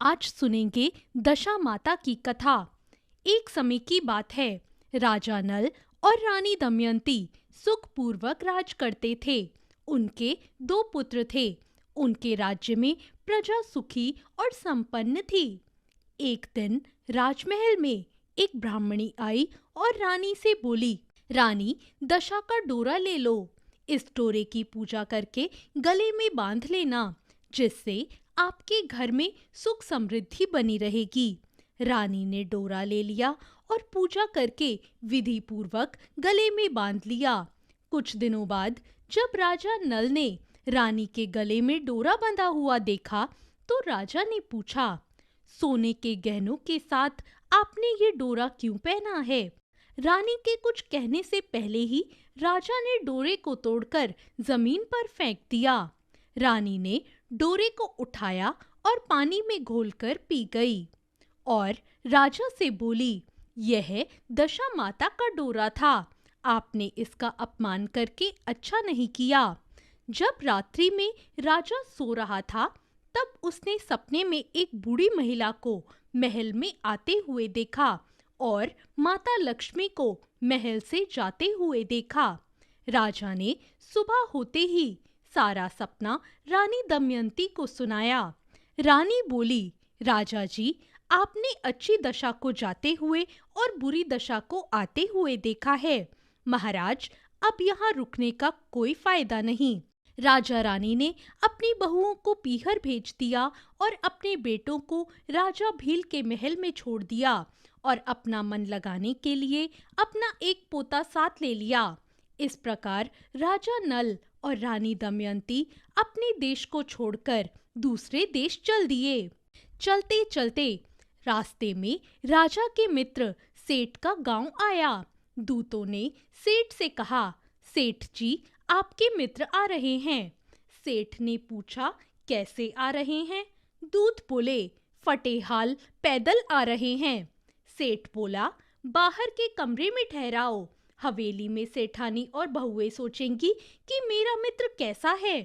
आज सुनेंगे दशा माता की कथा। एक समय की बात है। राजा नल और रानी दमयंती सुखपूर्वक राज करते थे। उनके दो पुत्र थे। उनके राज्य में प्रजा सुखी और संपन्न थी। एक दिन राजमहल में एक ब्राह्मणी आई और रानी से बोली, रानी, दशा का डोरा ले लो। इस डोरे की पूजा करके गले में बांध लेना, जिससे आपके घर में सुख समृद्धि बनी रहेगी। रानी ने डोरा ले लिया और पूजा करके विधि पूर्वक गले में बांध लिया। कुछ दिनों बाद जब राजा नल ने रानी के गले में डोरा बंधा हुआ देखा, तो राजा ने पूछा, सोने के गहनों के साथ आपने ये डोरा क्यों पहना है? रानी के कुछ कहने से पहले ही राजा ने डोरे को तोड़कर जमीन पर फेंक दिया। रानी ने डोरे को उठाया और पानी में घोलकर पी गई और राजा से बोली, यह दशा माता का डोरा था। आपने इसका अपमान करके अच्छा नहीं किया। जब रात्रि में राजा सो रहा था, तब उसने सपने में एक बूढ़ी महिला को महल में आते हुए देखा और माता लक्ष्मी को महल से जाते हुए देखा। राजा ने सुबह होते ही सारा सपना रानी दमयंती को सुनाया। रानी बोली, राजा जी, आपने अच्छी दशा को जाते हुए और बुरी दशा को आते हुए देखा है। महाराज, अब यहाँ रुकने का कोई फायदा नहीं। राजा रानी ने अपनी बहुओं को पीहर भेज दिया और अपने बेटों को राजा भील के महल में छोड़ दिया और अपना मन लगाने के लिए अपना एक पोता साथ ले लिया। इस प्रकार राजा नल और रानी दमयंती अपने देश को छोड़कर दूसरे देश चल दिए। चलते चलते रास्ते में राजा के मित्र सेठ का गांव आया। दूतों ने सेठ से कहा, सेठ जी, आपके मित्र आ रहे हैं। सेठ ने पूछा, कैसे आ रहे हैं? दूत बोले, फटे हाल पैदल आ रहे हैं। सेठ बोला, बाहर के कमरे में ठहराओ। हवेली में सेठानी और बहुएं सोचेंगी कि मेरा मित्र कैसा है।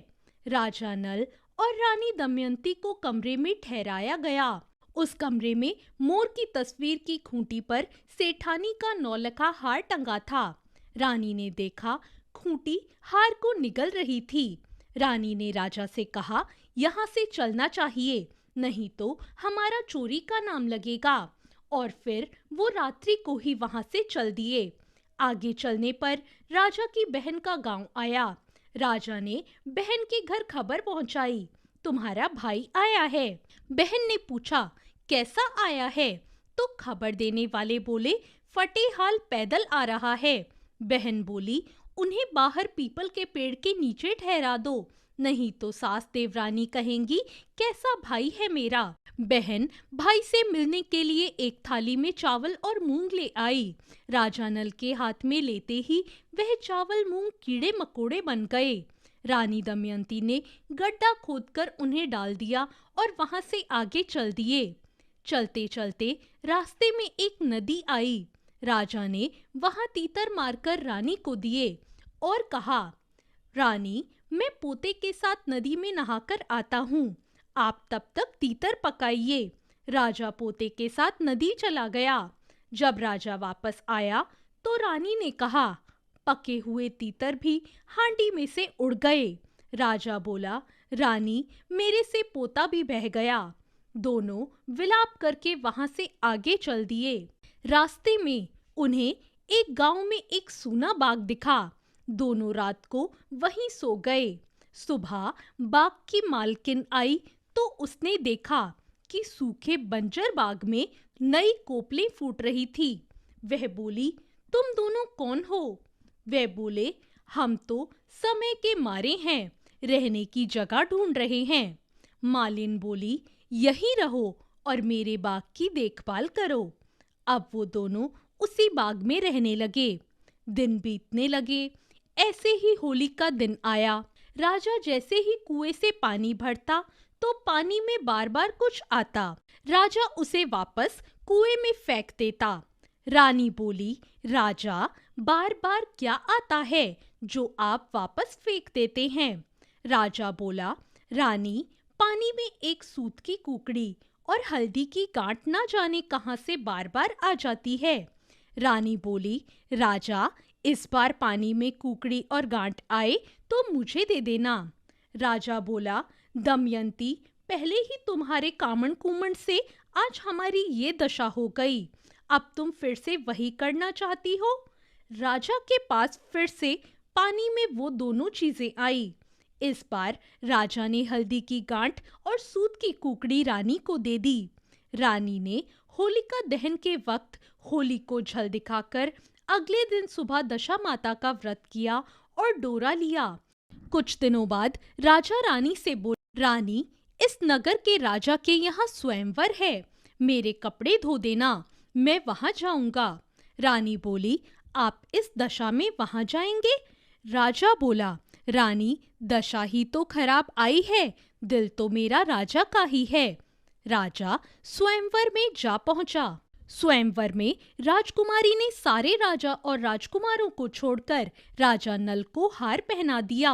राजा नल और रानी दमयंती को कमरे में ठहराया गया। उस कमरे में मोर की तस्वीर की खूंटी पर सेठानी का नौलखा हार टंगा था। रानी ने देखा, खूंटी हार को निगल रही थी। रानी ने राजा से कहा, यहाँ से चलना चाहिए, नहीं तो हमारा चोरी का नाम लगेगा। और फिर वो रात्रि को ही वहां से चल दिए। आगे चलने पर राजा की बहन का गांव आया। राजा ने बहन के घर खबर पहुंचाई, तुम्हारा भाई आया है। बहन ने पूछा, कैसा आया है? तो खबर देने वाले बोले, फटे हाल पैदल आ रहा है। बहन बोली, उन्हें बाहर पीपल के पेड़ के नीचे ठहरा दो, नहीं तो सास देवरानी कहेंगी, कैसा भाई है मेरा। बहन भाई से मिलने के लिए एक थाली में चावल और मूंग ले आई। राजा नल के हाथ में लेते ही वह चावल मूंग कीड़े मकोड़े बन गए। रानी दमयंती ने गड्ढा खोदकर उन्हें डाल दिया और वहां से आगे चल दिए। चलते चलते रास्ते में एक नदी आई। राजा ने वहां तीतर मारकर रानी को दिए और कहा, रानी, मैं पोते के साथ नदी में नहाकर आता हूँ, आप तब तक तीतर पकाइए। राजा पोते के साथ नदी चला गया। जब राजा वापस आया तो रानी ने कहा, पके हुए तीतर भी हांडी में से उड़ गए। राजा बोला, रानी, मेरे से पोता भी बह गया। दोनों विलाप करके वहां से आगे चल दिए। रास्ते में उन्हें एक गांव में एक सूना बाग दिखा। दोनों रात को वहीं सो गए। सुबह बाग की मालकिन आई तो उसने देखा कि सूखे बंजर बाग में नई कोपलें फूट रही थी। वह बोली, तुम दोनों कौन हो? वह बोले, हम तो समय के मारे हैं, रहने की जगह ढूंढ रहे हैं। मालिन बोली, यहीं रहो और मेरे बाग की देखभाल करो। अब वो दोनों उसी बाग में रहने लगे। दिन बीतने लगे। ऐसे ही होली का दिन आया। राजा जैसे ही कुएं से पानी भरता तो पानी में बार बार कुछ आता। राजा उसे वापस कुएं में फेंक देता। रानी बोली, राजा, बार बार क्या आता है जो आप वापस फेंक देते हैं? राजा बोला, रानी, पानी में एक सूत की कुकड़ी और हल्दी की गांठ ना जाने कहां से बार बार आ जाती है। रानी बोली, राजा, इस बार पानी में कुकड़ी और गांठ आए तो मुझे दे देना। राजा बोला, दमयंती, पहले ही तुम्हारे कामण कुमण से आज हमारी ये दशा हो गई, अब तुम फिर से वही करना चाहती हो? राजा के पास फिर से पानी में वो दोनों चीजें आई। इस बार राजा ने हल्दी की गांठ और सूत की कुकड़ी रानी को दे दी। रानी ने होलिका दहन के वक्त होली को जल दिखाकर अगले दिन सुबह दशा माता का व्रत किया और डोरा लिया। कुछ दिनों बाद राजा रानी से बोले, रानी, इस नगर के राजा के यहाँ स्वयंवर है, मेरे कपड़े धो देना, मैं वहां जाऊंगा। रानी बोली, आप इस दशा में वहां जाएंगे? राजा बोला, रानी, दशा ही तो खराब आई है, दिल तो मेरा राजा का ही है। राजा स्वयंवर में जा पहुंचा। स्वयंवर में राजकुमारी ने सारे राजा और राजकुमारों को छोड़कर राजा नल को हार पहना दिया।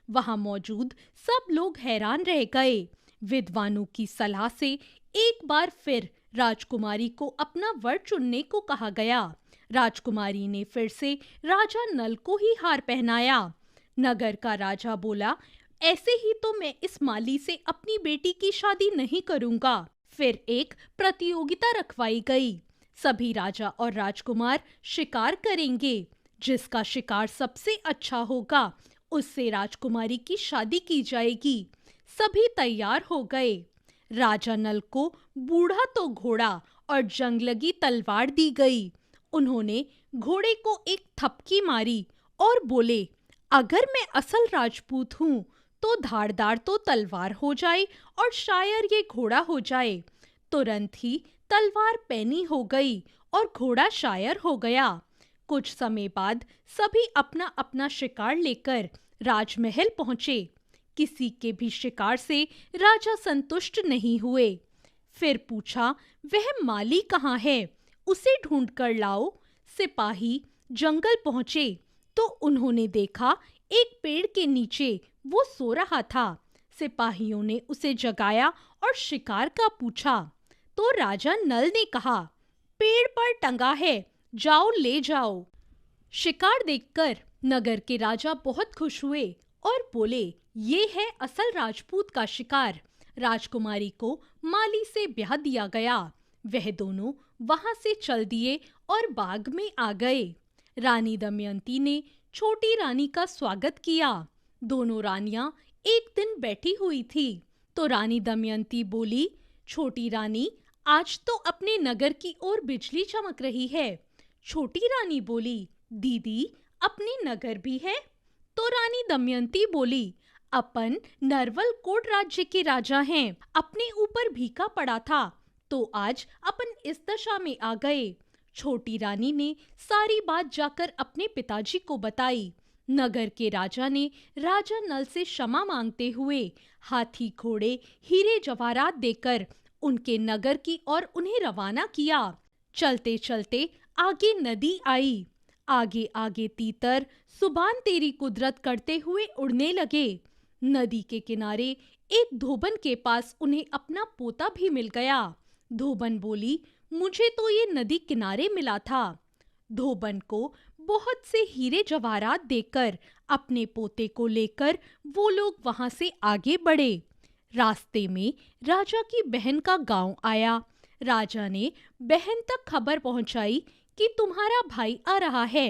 वहां मौजूद सब लोग हैरान रह गए। विद्वानों की सलाह से एक बार फिर राजकुमारी को अपना वर चुनने को कहा गया। राजकुमारी ने फिर से राजा नल को ही हार पहनाया। नगर का राजा बोला, ऐसे ही तो मैं इस माली से अपनी बेटी की शादी नहीं करूंगा। फिर एक प्रतियोगिता रखवाई गई। सभी राजा और राजकुमार शिकार करेंगे। जिसका शिकार सबसे अच्छा होगा उससे राजकुमारी की शादी की जाएगी। सभी तैयार हो गए। राजा नल को बूढ़ा तो घोड़ा और जंग लगी तलवार दी गई। उन्होंने घोड़े को एक थपकी मारी और बोले, अगर मैं असल राजपूत हूँ तो धारदार तो तलवार हो जाए और शायर ये घोड़ा हो जाए। तुरंत ही तलवार पैनी हो गई और घोड़ा शायर हो गया। कुछ समय बाद सभी अपना अपना शिकार लेकर राजमहल पहुंचे। किसी के भी शिकार से राजा संतुष्ट नहीं हुए। फिर पूछा, वह माली कहाँ है, उसे ढूंढ कर लाओ। सिपाही जंगल पहुंचे तो उन्होंने देखा एक पेड़ के नीचे वो सो रहा था। सिपाहियों ने उसे जगाया और शिकार का पूछा तो राजा नल ने कहा, पेड़ पर टंगा है, जाओ ले जाओ। शिकार देखकर नगर के राजा बहुत खुश हुए और बोले, ये है असल राजपूत का शिकार। राजकुमारी को माली से ब्याह दिया गया। वह दोनों वहां से चल दिए और बाग में आ गए। रानी दमयंती ने छोटी रानी का स्वागत किया। दोनों रानियां एक दिन बैठी हुई थी तो रानी दमयंती बोली, छोटी रानी, आज तो अपने नगर की ओर बिजली चमक रही है। छोटी रानी बोली, दीदी, अपने नगर भी है? तो रानी दमयंती बोली, अपन नरवल कोट राज्य के राजा हैं, अपने ऊपर भीखा पड़ा था तो आज अपन इस दशा में आ गए। छोटी रानी ने सारी बात जाकर अपने पिताजी को बताई। नगर के राजा ने राजा नल से क्षमा मांगते हुए हाथी, घोड़े, हीरे जवाहरात देकर उनके नगर की ओर उन्हें रवाना किया। चलते चलते आगे नदी आई। आगे आगे तीतर सुभान तेरी कुदरत करते हुए उड़ने लगे। नदी के किनारे एक धोबन के पास उन्हें अपना पोता भी मिल गया। धोबन बोली, मुझे तो ये नदी किनारे मिला था। धोबन को बहुत से हीरे जवाहरात देकर अपने पोते को लेकर वो लोग वहां से आगे बढ़े। रास्ते में राजा की बहन का गांव आया। राजा ने बहन तक खबर पहुंचाई कि तुम्हारा भाई आ रहा है।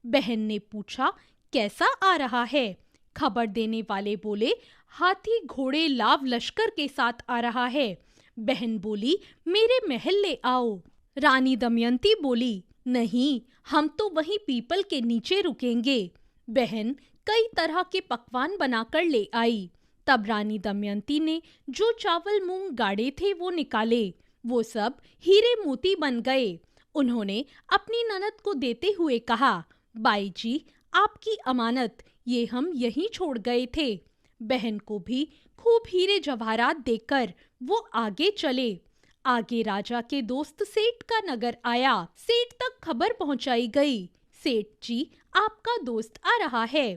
बहन ने पूछा, कैसा आ रहा है? खबर देने वाले बोले, हाथी, घोड़े, लाव लश्कर के साथ आ रहा है। बहन बोली, मेरे महल ले आओ। रानी दमयंती बोली, नहीं, हम तो वहीं पीपल के नीचे रुकेंगे। बहन कई तरह के पकवान बनाकर ले आई। तब रानी दमयंती ने जो चावल मूंग गाड़े थे वो निकाले। वो सब हीरे मोती बन गए। उन्होंने अपनी ननद को देते हुए कहा, बाई जी, आपकी अमानत, ये हम यहीं छोड़ गए थे। बहन को भी खूब हीरे जवाहरात देकर वो आगे चले। आगे राजा के दोस्त सेठ का नगर आया। सेठ तक खबर पहुंचाई गई, सेठ जी, आपका दोस्त आ रहा है।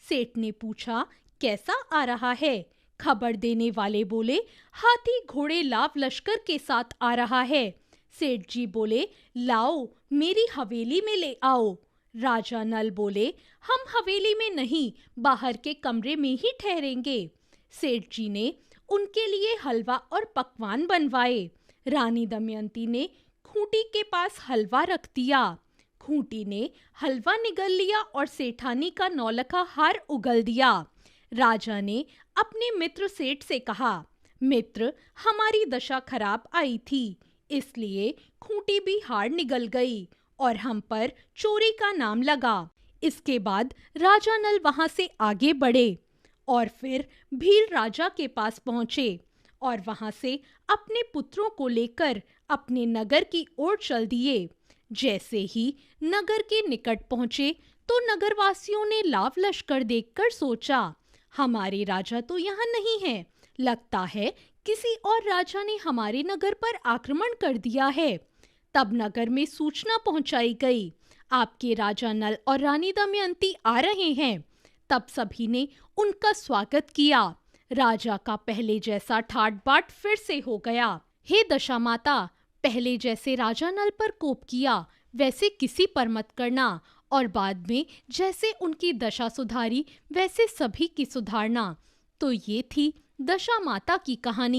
सेठ ने पूछा, कैसा आ रहा है? खबर देने वाले बोले, हाथी घोड़े लाव लश्कर के साथ आ रहा है। सेठ जी बोले, लाओ मेरी हवेली में ले आओ। राजा नल बोले, हम हवेली में नहीं, बाहर के कमरे में ही ठहरेंगे। सेठ जी ने उनके लिए हलवा और पकवान बनवाए। रानी दमयंती ने खूंटी के पास हलवा रख दिया। खूंटी ने हलवा निगल लिया और सेठानी का नौलखा हार उगल दिया। राजा ने अपने मित्र सेठ से कहा, मित्र, हमारी दशा खराब आई थी, इसलिए खूंटी भी हार निगल गई और हम पर चोरी का नाम लगा। इसके बाद राजा नल वहां से आगे बढ़े और फिर भील राजा के पास पहुंचे और वहां से अपने पुत्रों को लेकर अपने नगर की ओर चल दिए। जैसे ही नगर के निकट पहुंचे तो नगरवासियों ने लाव लश्कर देखकर सोचा, हमारे राजा तो यहाँ नहीं हैं, लगता है किसी और राजा ने हमारे नगर पर आक्रमण कर दिया है। तब नगर में सूचना पहुंचाई गई, आपके राजा नल और रानी दमयंती आ रहे हैं। तब सभी ने उनका स्वागत किया। राजा का पहले जैसा ठाट बाट फिर से हो गया। हे दशा माता, पहले जैसे राजा नल पर कोप किया वैसे किसी पर मत करना, और बाद में जैसे उनकी दशा सुधारी वैसे सभी की सुधारना। तो ये थी दशा माता की कहानी।